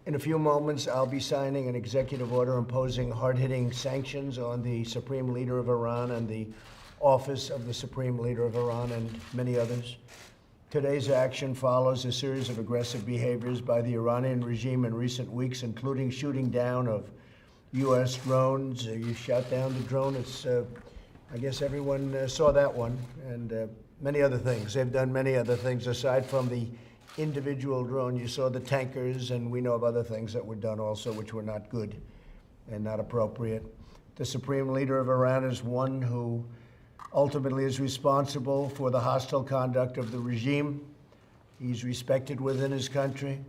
In a few moments, I'll be signing an executive order imposing hard-hitting sanctions on the Supreme Leader of Iran and the Office of the Supreme Leader of Iran and many others. Today's action follows a series of aggressive behaviors by the Iranian regime in recent weeks, including shooting down of U.S. drones. You shot down the drone. I guess everyone saw that one, and many other things. They've done many other things aside from the individual drone. You saw the tankers, and we know of other things that were done also which were not good and not appropriate. The Supreme Leader of Iran is one who ultimately is responsible for the hostile conduct of the regime. He's respected within his country.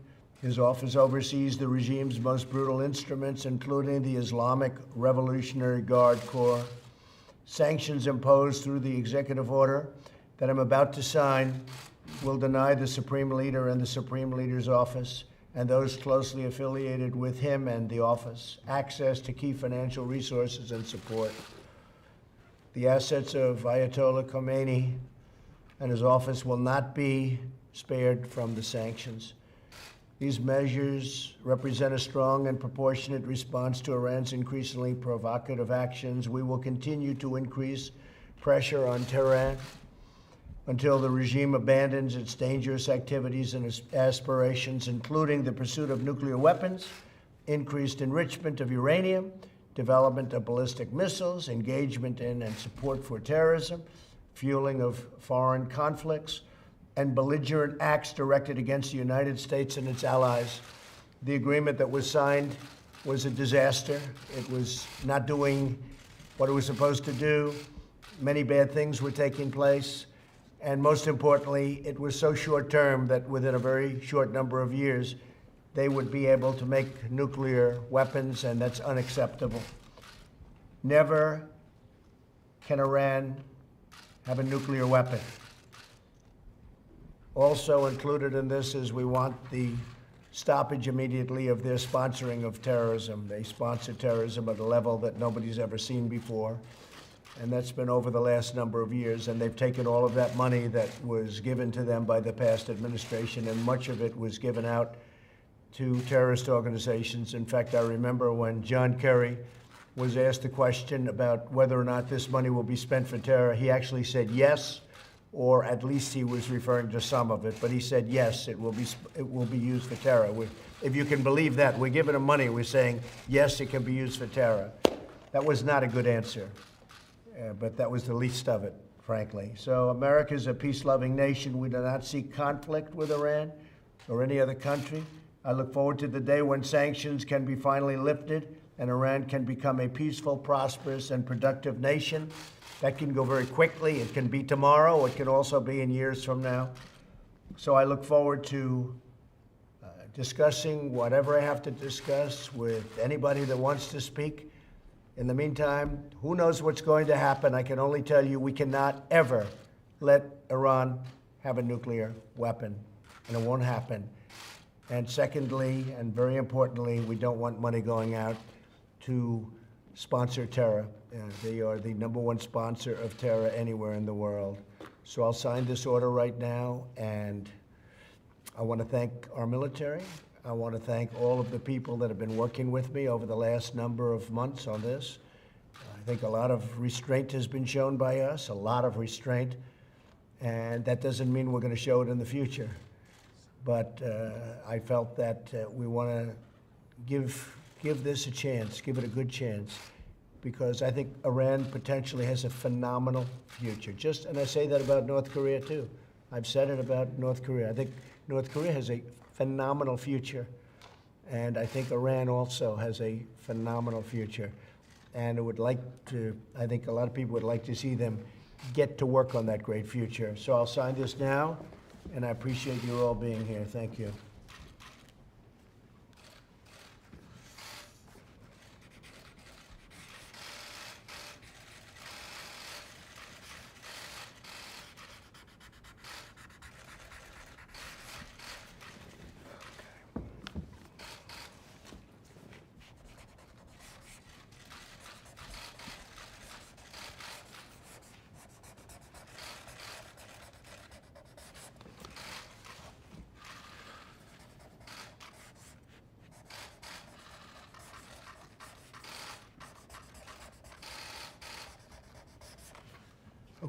His office oversees the regime's most brutal instruments, including the Islamic Revolutionary Guard Corps. Sanctions imposed through the executive order that I'm about to sign will deny the Supreme Leader and the Supreme Leader's office and those closely affiliated with him and the office access to key financial resources and support. The assets of Ayatollah Khomeini and his office will not be spared from the sanctions. These measures represent a strong and proportionate response to Iran's increasingly provocative actions. We will continue to increase pressure on Tehran until the regime abandons its dangerous activities and its aspirations, including the pursuit of nuclear weapons, increased enrichment of uranium, development of ballistic missiles, engagement in and support for terrorism, fueling of foreign conflicts, and belligerent acts directed against the United States and its allies. The agreement that was signed was a disaster. It was not doing what it was supposed to do. Many bad things were taking place. And most importantly, it was so short-term that within a very short number of years, they would be able to make nuclear weapons, and that's unacceptable. Never can Iran have a nuclear weapon. Also included in this is we want the stoppage immediately of their sponsoring of terrorism. They sponsor terrorism at a level that nobody's ever seen before. And that's been over the last number of years, and they've taken all of that money that was given to them by the past administration, and much of it was given out to terrorist organizations. In fact, I remember when John Kerry was asked a question about whether or not this money will be spent for terror, he actually said yes, or at least he was referring to some of it, but he said yes, it will be used for terror. If you can believe that, we're giving them money, we're saying yes, it can be used for terror. That was not a good answer. But that was the least of it, frankly. So America is a peace-loving nation. We do not seek conflict with Iran or any other country. I look forward to the day when sanctions can be finally lifted and Iran can become a peaceful, prosperous, and productive nation. That can go very quickly. It can be tomorrow. It can also be in years from now. So I look forward to discussing whatever I have to discuss with anybody that wants to speak. In the meantime, who knows what's going to happen? I can only tell you we cannot ever let Iran have a nuclear weapon, and it won't happen. And secondly, and very importantly, we don't want money going out to sponsor terror. They are the #1 sponsor of terror anywhere in the world. So I'll sign this order right now, and I want to thank our military. I want to thank all of the people that have been working with me over the last number of months on this. I think a lot of restraint has been shown by us, a lot of restraint, and that doesn't mean we're going to show it in the future. But I felt that we want to give this a chance, give it a good chance, because I think Iran potentially has a phenomenal future. And I say that about North Korea too. I've said it about North Korea. I think North Korea has a phenomenal future, and I think Iran also has a phenomenal future. And I think a lot of people would like to see them get to work on that great future. So I'll sign this now, and I appreciate you all being here. Thank you.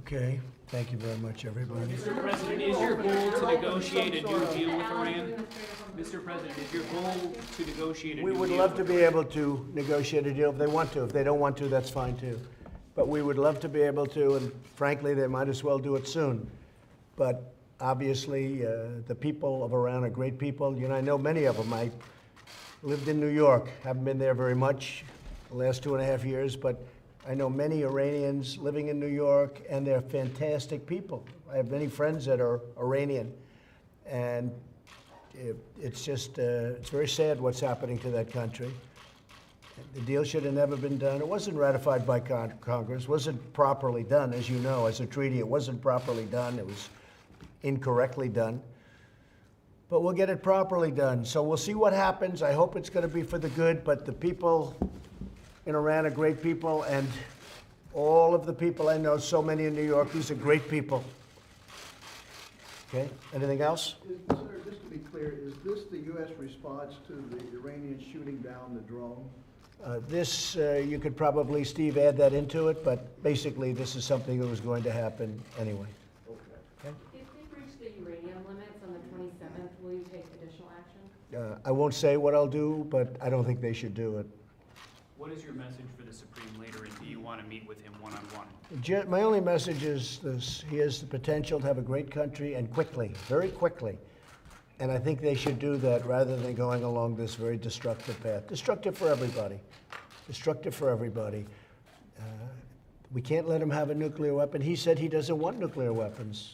Okay, thank you very much, everybody. Mr. President, is your goal to negotiate a new deal with Iran? Mr. President, is your goal to negotiate a new We deal? would love to be able to negotiate a deal if they want to. If they don't want to, that's fine too. But we would love to be able to, and frankly, they might as well do it soon. But obviously, the people of Iran are great people. You know, I know many of them. I lived in New York, haven't been there very much the last 2.5 years, but I know many Iranians living in New York, and they're fantastic people. I have many friends that are Iranian, and it's just, it's very sad what's happening to that country. The deal should have never been done. It wasn't ratified by Congress, wasn't properly done, as you know, as a treaty. It wasn't properly done. It was incorrectly done. But we'll get it properly done. So we'll see what happens. I hope it's going to be for the good, but the people in Iran are great people, and all of the people I know, so many in New York, these are great people. Okay, anything else? Sir, just to be clear, is this the U.S. response to the Iranians shooting down the drone? This, you could probably, Steve, add that into it, but basically this is something that was going to happen anyway. Okay. If they breach the uranium limits on the 27th, will you take additional action? I won't say what I'll do, but I don't think they should do it. What is your message for the Supreme Leader, and do you want to meet with him one-on-one? My only message is this: he has the potential to have a great country, and quickly, very quickly. And I think they should do that rather than going along this very destructive path. Destructive for everybody. Destructive for everybody. We can't let him have a nuclear weapon. He said he doesn't want nuclear weapons.